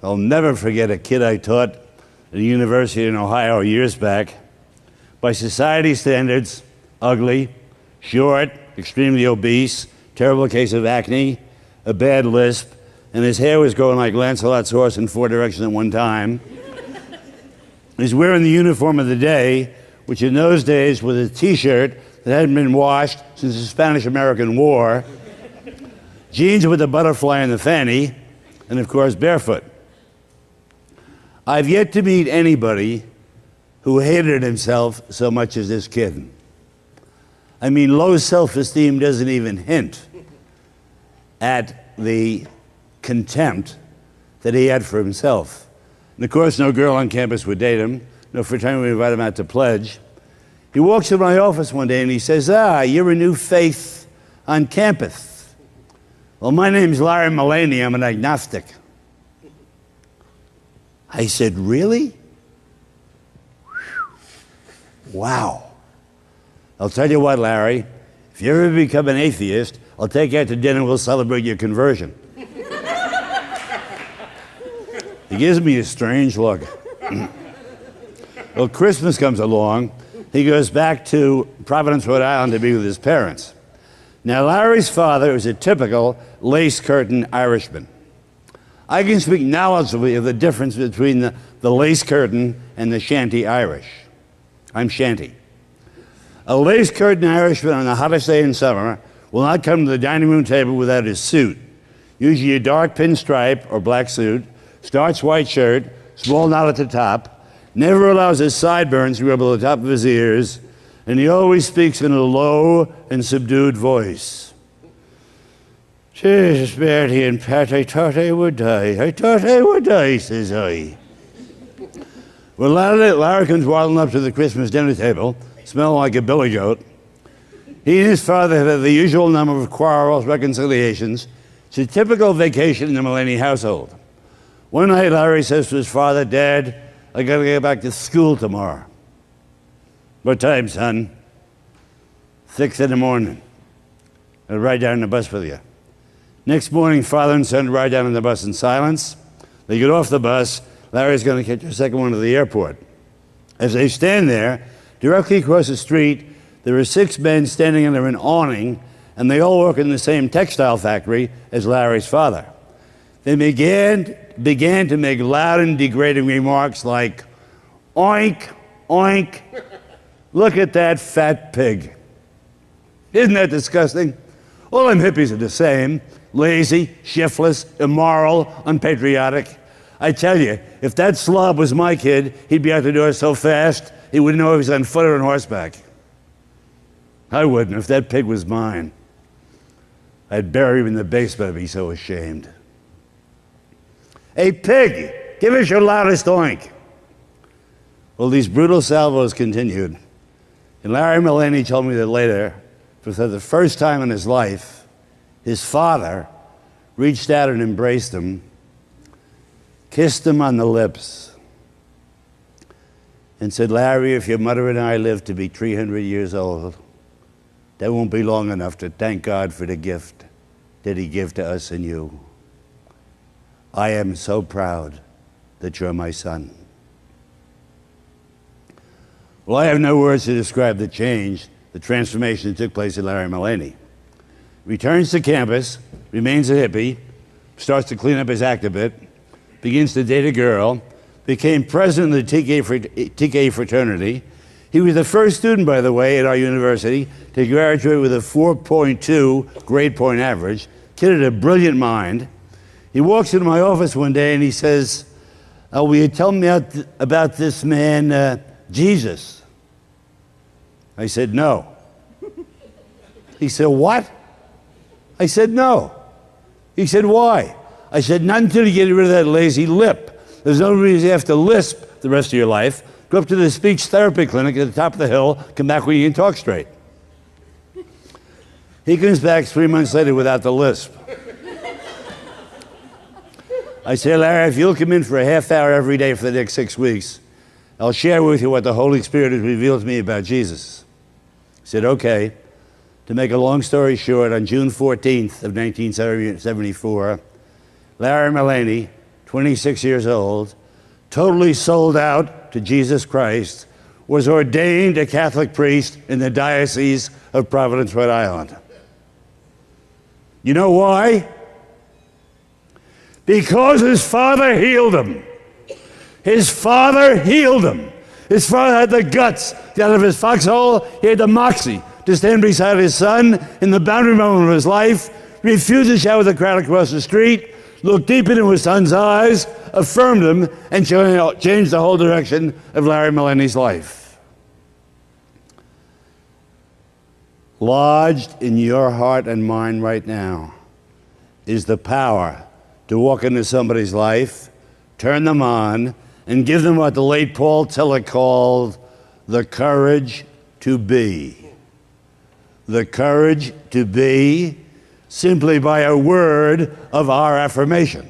I'll never forget a kid I taught at a university in Ohio years back. By society standards, ugly, short, extremely obese, terrible case of acne, a bad lisp, and his hair was growing like Lancelot's horse in 4 directions at one time. He's wearing the uniform of the day, which in those days was a t-shirt that hadn't been washed since the Spanish-American War, jeans with a butterfly in the fanny, and of course barefoot. I've yet to meet anybody who hated himself so much as this kid. I mean, low self-esteem doesn't even hint at the contempt that he had for himself. And of course, no girl on campus would date him, no fraternity would invite him out to pledge. He walks in my office one day and he says, you're a new faith on campus. Well, my name's Larry Mullaney, I'm an agnostic. I said, really? Wow. I'll tell you what, Larry, if you ever become an atheist, I'll take you out to dinner and we'll celebrate your conversion. He gives me a strange look. Well, Christmas comes along. He goes back to Providence, Rhode Island to be with his parents. Now, Larry's father was a typical lace-curtain Irishman. I can speak knowledgeably of the difference between the lace curtain and the shanty Irish. I'm shanty. A lace curtain Irishman on the hottest day in summer will not come to the dining room table without his suit. Usually a dark pinstripe or black suit, starched white shirt, small knot at the top, never allows his sideburns to rub on the top of his ears, and he always speaks in a low and subdued voice. Jesus, Bertie and Pat, I thought I would die. I thought I would die, says I. Well, Larry comes waddling up to the Christmas dinner table, smelling like a billy goat. He and his father have had the usual number of quarrels, reconciliations. It's a typical vacation in the Mullaney household. One night, Larry says to his father, Dad, I gotta get back to school tomorrow. What time, son? 6 in the morning. I'll ride down the bus with you. Next morning, father and son ride down on the bus in silence. They get off the bus. Larry's going to catch a second one to the airport. As they stand there, directly across the street, there are 6 men standing under an awning, and they all work in the same textile factory as Larry's father. They began to make loud and degrading remarks like, oink, oink, look at that fat pig. Isn't that disgusting? All them hippies are the same. Lazy, shiftless, immoral, unpatriotic. I tell you, if that slob was my kid, he'd be out the door so fast, he wouldn't know if he was on foot or on horseback. I wouldn't. If that pig was mine, I'd bury him in the basement. I'd be so ashamed. Hey, pig, give us your loudest oink. Well, these brutal salvos continued. And Larry Mullaney told me that later, for the first time in his life, his father reached out and embraced him, kissed him on the lips, and said, Larry, if your mother and I live to be 300 years old, that won't be long enough to thank God for the gift that he gave to us and you. I am so proud that you're my son. Well, I have no words to describe the change, the transformation that took place in Larry Mullaney. Returns to campus, remains a hippie, starts to clean up his act a bit, begins to date a girl, became president of the TK fraternity. He was the first student, by the way, at our university to graduate with a 4.2 grade point average. Kid had a brilliant mind. He walks into my office one day and he says, will you tell me about this man, Jesus? I said, no. He said, what? I said, no. He said, why? I said, not until you get rid of that lazy lip. There's no reason you have to lisp the rest of your life. Go up to the speech therapy clinic at the top of the hill, come back when you can talk straight. He comes back 3 months later without the lisp. I said, Larry, if you'll come in for a half hour every day for the next 6 weeks, I'll share with you what the Holy Spirit has revealed to me about Jesus. He said, okay. To make a long story short, on June 14th of 1974, Larry Mullaney, 26 years old, totally sold out to Jesus Christ, was ordained a Catholic priest in the Diocese of Providence, Rhode Island. You know why? Because his father healed him. His father healed him. His father had the guts to get out of his foxhole. He had the moxie to stand beside his son in the boundary moment of his life, refused to shout with the crowd across the street, looked deep into his son's eyes, affirmed him, and changed the whole direction of Larry Mullaney's life. Lodged in your heart and mind right now is the power to walk into somebody's life, turn them on, and give them what the late Paul Tillich called the courage to be. The courage to be simply by a word of our affirmation.